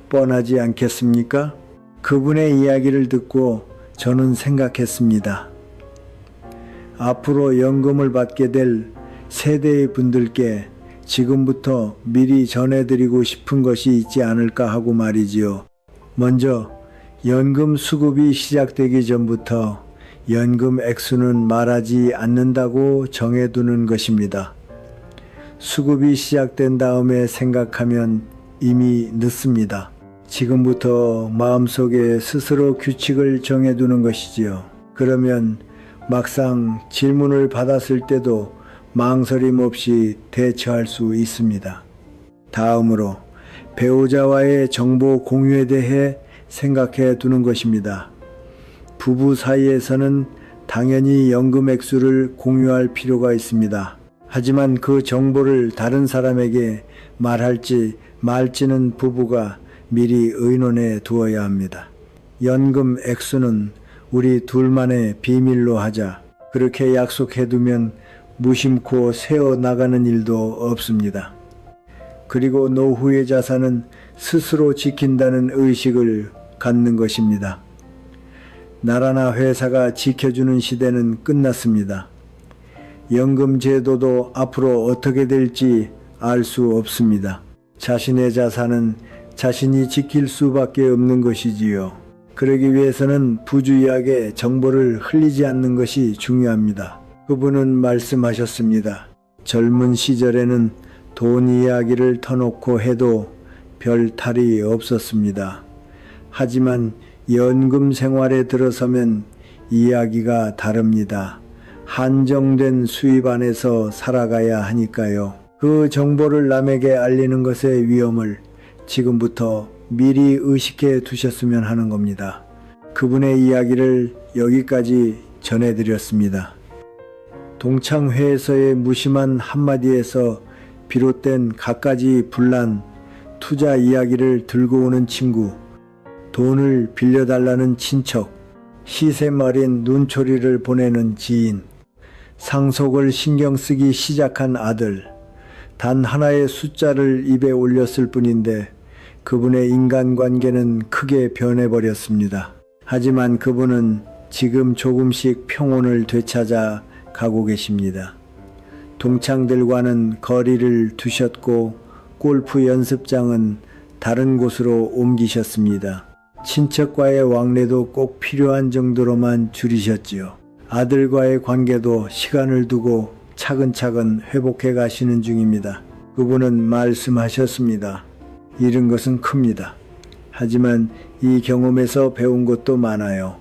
뻔하지 않겠습니까? 그분의 이야기를 듣고 저는 생각했습니다. 앞으로 연금을 받게 될 세대의 분들께 지금부터 미리 전해드리고 싶은 것이 있지 않을까 하고 말이지요. 먼저 연금 수급이 시작되기 전부터 연금 액수는 말하지 않는다고 정해두는 것입니다. 수급이 시작된 다음에 생각하면 이미 늦습니다. 지금부터 마음속에 스스로 규칙을 정해두는 것이지요. 그러면 막상 질문을 받았을 때도 망설임 없이 대처할 수 있습니다. 다음으로 배우자와의 정보 공유에 대해 생각해 두는 것입니다. 부부 사이에서는 당연히 연금 액수를 공유할 필요가 있습니다. 하지만 그 정보를 다른 사람에게 말할지 말지는 부부가 미리 의논해 두어야 합니다. 연금 액수는 우리 둘만의 비밀로 하자. 그렇게 약속해두면 무심코 새어나가는 일도 없습니다. 그리고 노후의 자산은 스스로 지킨다는 의식을 갖는 것입니다. 나라나 회사가 지켜주는 시대는 끝났습니다. 연금 제도도 앞으로 어떻게 될지 알 수 없습니다. 자신의 자산은 자신이 지킬 수밖에 없는 것이지요. 그러기 위해서는 부주의하게 정보를 흘리지 않는 것이 중요합니다. 그분은 말씀하셨습니다. 젊은 시절에는 돈 이야기를 터놓고 해도 별 탈이 없었습니다. 하지만 연금 생활에 들어서면 이야기가 다릅니다. 한정된 수입 안에서 살아가야 하니까요. 그 정보를 남에게 알리는 것의 위험을 지금부터 미리 의식해 두셨으면 하는 겁니다. 그분의 이야기를 여기까지 전해드렸습니다. 동창회에서의 무심한 한마디에서 비롯된 갖가지 분란, 투자 이야기를 들고 오는 친구, 돈을 빌려달라는 친척, 시세말인 눈초리를 보내는 지인, 상속을 신경 쓰기 시작한 아들, 단 하나의 숫자를 입에 올렸을 뿐인데 그분의 인간관계는 크게 변해버렸습니다. 하지만 그분은 지금 조금씩 평온을 되찾아 가고 계십니다. 동창들과는 거리를 두셨고 골프 연습장은 다른 곳으로 옮기셨습니다. 친척과의 왕래도 꼭 필요한 정도로만 줄이셨지요. 아들과의 관계도 시간을 두고 차근차근 회복해 가시는 중입니다. 그분은 말씀하셨습니다. 잃은 것은 큽니다. 하지만 이 경험에서 배운 것도 많아요.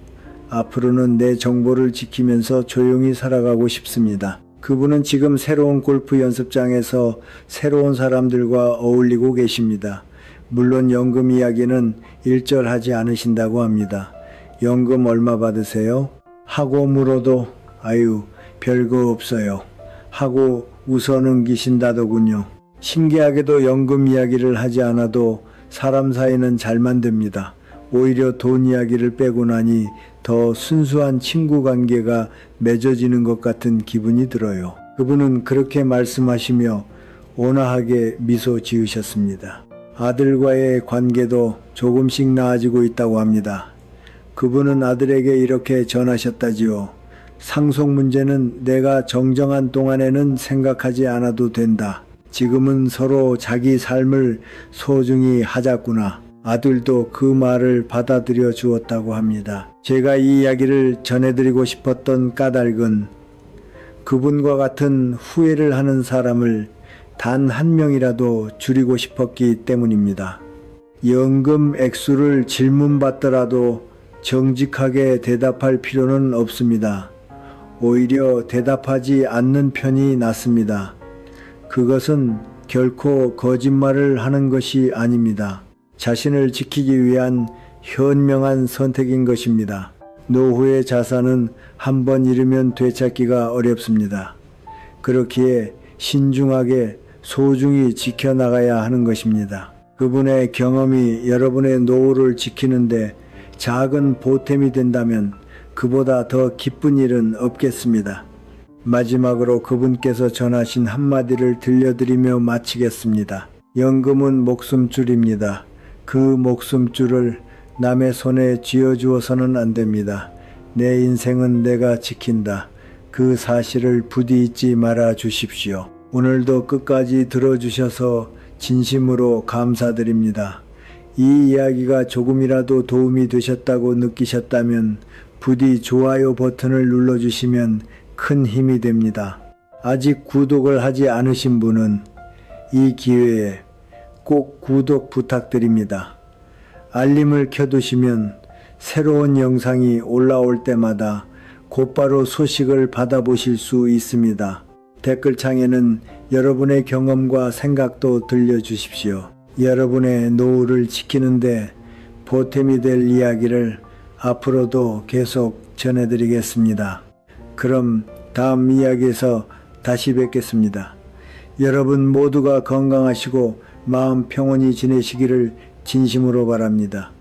앞으로는 내 정보를 지키면서 조용히 살아가고 싶습니다. 그분은 지금 새로운 골프 연습장에서 새로운 사람들과 어울리고 계십니다. 물론 연금 이야기는 일절하지 않으신다고 합니다. 연금 얼마 받으세요? 하고 물어도 아유 별거 없어요. 하고 웃어 넘기신다더군요. 신기하게도 연금 이야기를 하지 않아도 사람 사이는 잘 만듭니다. 오히려 돈 이야기를 빼고 나니 더 순수한 친구 관계가 맺어지는 것 같은 기분이 들어요. 그분은 그렇게 말씀하시며 온화하게 미소 지으셨습니다. 아들과의 관계도 조금씩 나아지고 있다고 합니다. 그분은 아들에게 이렇게 전하셨다지요. 상속 문제는 내가 정정한 동안에는 생각하지 않아도 된다. 지금은 서로 자기 삶을 소중히 하자꾸나. 아들도 그 말을 받아들여 주었다고 합니다. 제가 이 이야기를 전해드리고 싶었던 까닭은 그분과 같은 후회를 하는 사람을 단 한 명이라도 줄이고 싶었기 때문입니다. 연금 액수를 질문받더라도 정직하게 대답할 필요는 없습니다. 오히려 대답하지 않는 편이 낫습니다. 그것은 결코 거짓말을 하는 것이 아닙니다. 자신을 지키기 위한 현명한 선택인 것입니다. 노후의 자산은 한 번 잃으면 되찾기가 어렵습니다. 그렇기에 신중하게 소중히 지켜나가야 하는 것입니다. 그분의 경험이 여러분의 노후를 지키는데 작은 보탬이 된다면 그보다 더 기쁜 일은 없겠습니다. 마지막으로 그분께서 전하신 한마디를 들려드리며 마치겠습니다. 연금은 목숨줄입니다. 그 목숨줄을 남의 손에 쥐어주어서는 안 됩니다. 내 인생은 내가 지킨다. 그 사실을 부디 잊지 말아 주십시오. 오늘도 끝까지 들어주셔서 진심으로 감사드립니다. 이 이야기가 조금이라도 도움이 되셨다고 느끼셨다면 부디 좋아요 버튼을 눌러주시면 큰 힘이 됩니다. 아직 구독을 하지 않으신 분은 이 기회에 꼭 구독 부탁드립니다. 알림을 켜두시면 새로운 영상이 올라올 때마다 곧바로 소식을 받아보실 수 있습니다. 댓글창에는 여러분의 경험과 생각도 들려주십시오. 여러분의 노후를 지키는데 보탬이 될 이야기를 앞으로도 계속 전해드리겠습니다. 그럼 다음 이야기에서 다시 뵙겠습니다. 여러분 모두가 건강하시고 마음 평온히 지내시기를 진심으로 바랍니다.